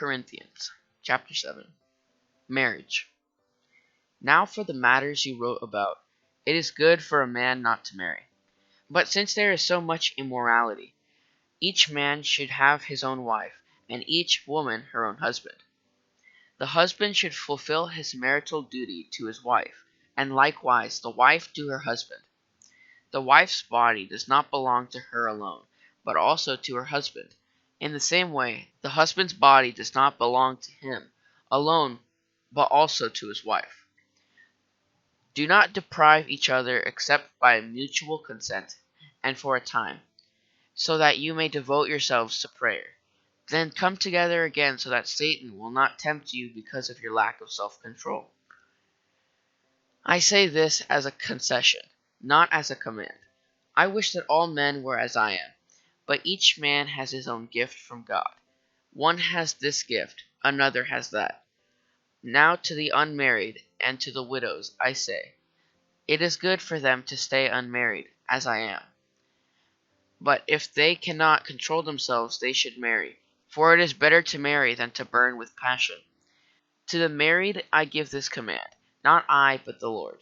Corinthians, chapter 7. Marriage. Now for the matters you wrote about, it is good for a man not to marry. But since there is so much immorality, each man should have his own wife, and each woman her own husband. The husband should fulfill his marital duty to his wife, and likewise the wife to her husband. The wife's body does not belong to her alone, but also to her husband. In the same way, the husband's body does not belong to him alone, but also to his wife. Do not deprive each other except by mutual consent, and for a time, so that you may devote yourselves to prayer. Then come together again so that Satan will not tempt you because of your lack of self-control. I say this as a concession, not as a command. I wish that all men were as I am, but each man has his own gift from God. One has this gift, another has that. Now to the unmarried and to the widows I say, it is good for them to stay unmarried, as I am. But if they cannot control themselves, they should marry, for it is better to marry than to burn with passion. To the married I give this command, not I, but the Lord.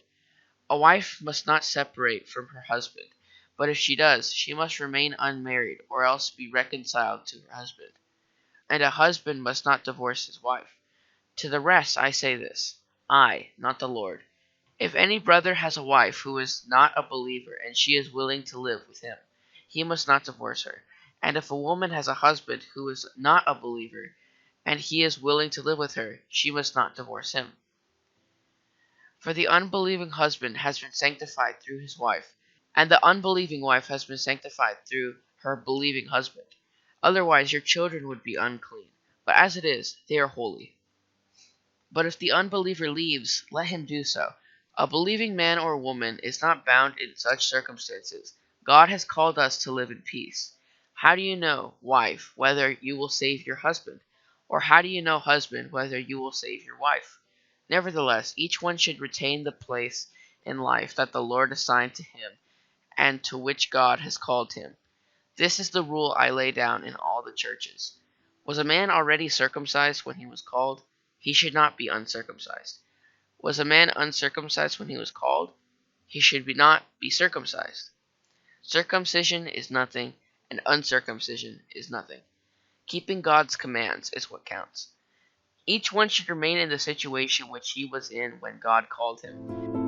A wife must not separate from her husband, but if she does, she must remain unmarried or else be reconciled to her husband. And a husband must not divorce his wife. To the rest I say this, I, not the Lord. If any brother has a wife who is not a believer and she is willing to live with him, he must not divorce her. And if a woman has a husband who is not a believer and he is willing to live with her, she must not divorce him. For the unbelieving husband has been sanctified through his wife, and the unbelieving wife has been sanctified through her believing husband. Otherwise your children would be unclean, but as it is, they are holy. But if the unbeliever leaves, let him do so. A believing man or woman is not bound in such circumstances. God has called us to live in peace. How do you know, wife, whether you will save your husband? Or how do you know, husband, whether you will save your wife? Nevertheless, each one should retain the place in life that the Lord assigned to him and to which God has called him. This is the rule I lay down in all the churches. Was a man already circumcised when he was called? He should not be uncircumcised. Was a man uncircumcised when he was called? He should not be circumcised. Circumcision is nothing, and uncircumcision is nothing. Keeping God's commands is what counts. Each one should remain in the situation which he was in when God called him.